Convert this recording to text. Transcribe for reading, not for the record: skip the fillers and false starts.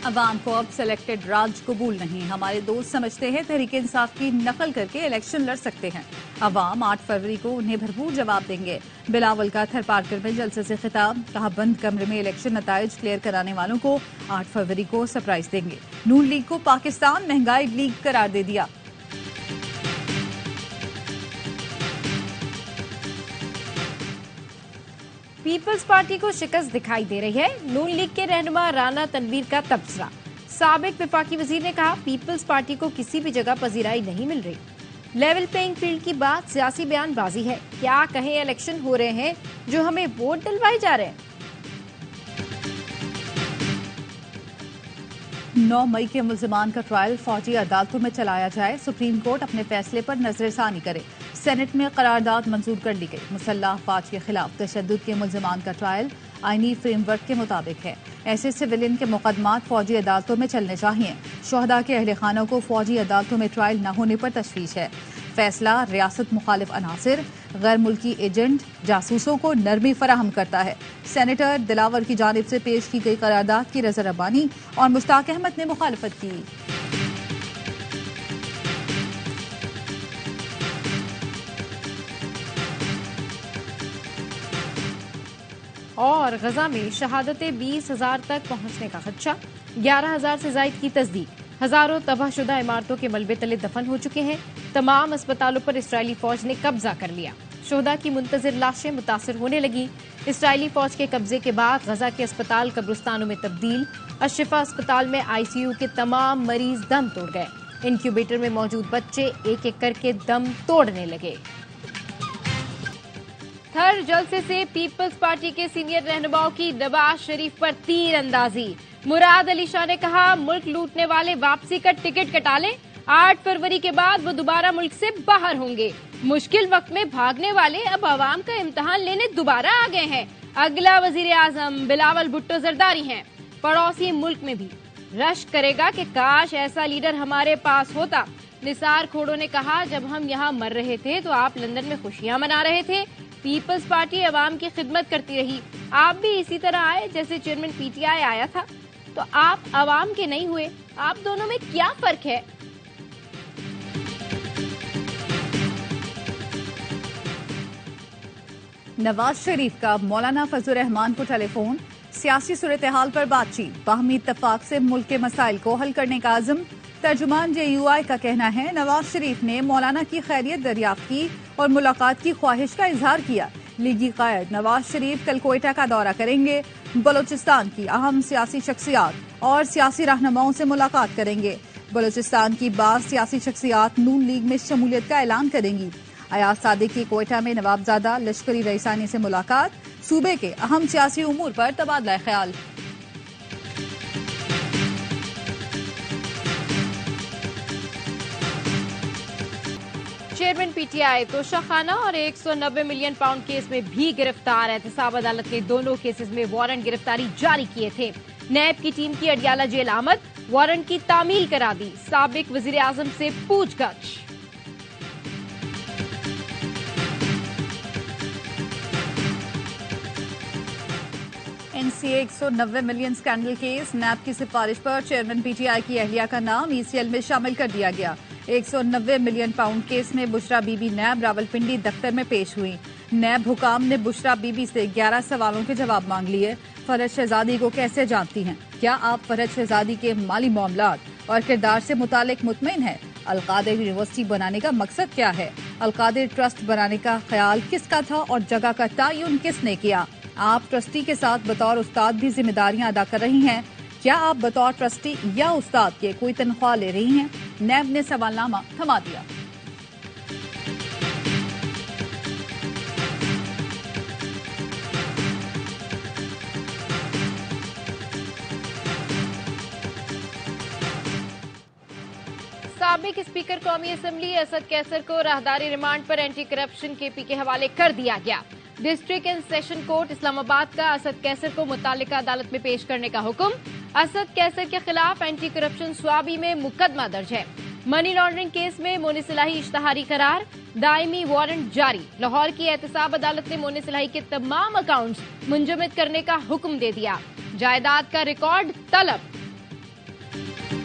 अवाम को अब सिलेक्टेड राज कबूल नहीं। हमारे दोस्त समझते हैं तहरीके इंसाफ की नकल करके इलेक्शन लड़ सकते हैं। अवाम 8 फरवरी को उन्हें भरपूर जवाब देंगे। बिलावल का थर पार्कर में जलसे से खिताब, कहा बंद कमरे में इलेक्शन नताइज क्लियर कराने वालों को 8 फरवरी को सरप्राइज देंगे। नून लीग को पाकिस्तान महंगाई लीग करार दे दिया। पीपल्स पार्टी को शिकस्त दिखाई दे रही है। नून लीग के रहनुमा राना तनवीर का तबसरा। साबिक वफाकी वजीर ने कहा पीपल्स पार्टी को किसी भी जगह पजीराई नहीं मिल रही। लेवल प्लेइंग फील्ड की बात सियासी बयानबाजी है। क्या कहें, इलेक्शन हो रहे हैं जो हमें वोट दिलवाए जा रहे हैं। 9 मई के मुल्जिमान का ट्रायल फौजी अदालतों में चलाया जाए। सुप्रीम कोर्ट अपने फैसले पर नजरसानी करे। सेनेट में करारदाद मंजूर कर ली गई। मुसल्लाह अफवाज के खिलाफ तशद्दुद के मुल्जिमान का ट्रायल आईनी फ्रेमवर्क के मुताबिक है। ऐसे सिविलियन के मुकदमात फौजी अदालतों में चलने चाहिए। शोहदा के अहले खानों को फौजी अदालतों में ट्रायल न होने पर तशवीश है। फैसला रियासत मुखालिफ अनासिर, गैर मुल्की एजेंट, जासूसों को नरमी फराहम करता है। सेनेटर दिलावर की जानिब से पेश की गई करारदाद की रज़ा रब्बानी और मुश्ताक अहमद ने मुखालफत की। और गजा में शहादतें 20,000 तक पहुंचने का खदशा। 11,000 से जायद की तस्दीक। हजारों तबाहशुदा इमारतों के मलबे तले दफन हो चुके हैं। तमाम अस्पतालों पर इसराइली फौज ने कब्जा कर लिया। शोहदा की मुंतजिर लाशें मुतासिर होने लगी। इसराइली फौज के कब्जे के बाद गजा के अस्पताल कब्रिस्तानों में तब्दील। अशिफा अस्पताल में आईसीयू के तमाम मरीज दम तोड़ गए। इंक्यूबेटर में मौजूद बच्चे एक एक करके दम तोड़ने लगे। थर जलसे से पीपल्स पार्टी के सीनियर रहनुमाओं की नवाज शरीफ पर तीर अंदाजी। मुराद अली शाह ने कहा मुल्क लूटने वाले वापसी का टिकट कटा लें। 8 फरवरी के बाद वो दोबारा मुल्क से बाहर होंगे। मुश्किल वक्त में भागने वाले अब आवाम का इम्तिहान लेने दोबारा आ गए हैं। अगला वजीर आजम बिलावल भुट्टो जरदारी हैं। पड़ोसी मुल्क में भी रश करेगा कि काश ऐसा लीडर हमारे पास होता। निसार खोड़ो ने कहा जब हम यहाँ मर रहे थे तो आप लंदन में खुशियां मना रहे थे। पीपल्स पार्टी अवाम की खिदमत करती रही। आप भी इसी तरह आए जैसे चेयरमैन पीटीआई आया था। तो आप अवाम के नहीं हुए। आप दोनों में क्या फर्क है? नवाज शरीफ का मौलाना फजल रहमान को टेलीफोन। सियासी सूरत हाल पर बातचीत। बाहमी इत्तफाक से मुल्क के मसाइल को हल करने का आज़म। तर्जुमान JUI का कहना है नवाज शरीफ ने मौलाना की खैरियत दरियाफ्त की और मुलाकात की ख्वाहिश का इजहार किया। लीगी कायद नवाज शरीफ कल कोयटा का दौरा करेंगे। बलोचिस्तान की अहम सियासी शख्सियात और सियासी रहनुमाओं से मुलाकात करेंगे। बलोचिस्तान की बाज़ सियासी शख्सियात नून लीग में शमूलियत का ऐलान करेंगी। अयाज सादिक की कोयटा में नवाबजादा लश्करी रईसानी से मुलाकात। सूबे के अहम सियासी उमूर पर तबादला ख्याल। चेयरमैन पीटीआई तोशा खाना और 190 मिलियन पाउंड केस में भी गिरफ्तार। एहतसाब अदालत ने दोनों केसेस में वारंट गिरफ्तारी जारी किए थे। नैब की टीम की अडियाला जेल आमद। वारंट की तामील करा दी। साबिक वजीर आजम से पूछताछ। NCA 190 million scandal case. NAB की सिफारिश पर चेयरमैन पीटीआई की अहलिया का नाम ECL में शामिल कर दिया गया। 190 मिलियन पाउंड केस में बुशरा बीबी नैब रावलपिंडी दफ्तर में पेश हुई। नैब हुकाम ने बुशरा बीबी से 11 सवालों के जवाब मांग लिए। फरहत शहजादी को कैसे जानती हैं? क्या आप फरहत शहजादी के माली मामलात और किरदार से मुतालिक मुतमईन हैं? अलकादिर यूनिवर्सिटी बनाने का मकसद क्या है? अलकादिर ट्रस्ट बनाने का ख्याल किसका था और जगह का तयन किसने किया? आप ट्रस्टी के साथ बतौर उस्ताद भी जिम्मेदारियां अदा कर रही हैं। क्या आप बतौर ट्रस्टी या उस्ताद के कोई तनख्वाह ले रही हैं? नैब ने सवालनामा थमा दिया। साबिक स्पीकर कौमी असेंबली असद कैसर को राहदारी रिमांड पर एंटी करप्शन KP के हवाले कर दिया गया। District and session court Islamabad का असद कैसर को मुतालिका अदालत में पेश करने का हुक्म। असद कैसर के खिलाफ एंटी करप्शन स्वाबी में मुकदमा दर्ज है। मनी लॉन्ड्रिंग केस में मोनी सिलाही इश्तहारी करार। दायमी वारंट जारी। लाहौर की एहतसाब अदालत ने मोनी सिलाही के तमाम अकाउंट्स मुंजमद करने का हुक्म दे दिया। जायदाद का रिकॉर्ड तलब। है।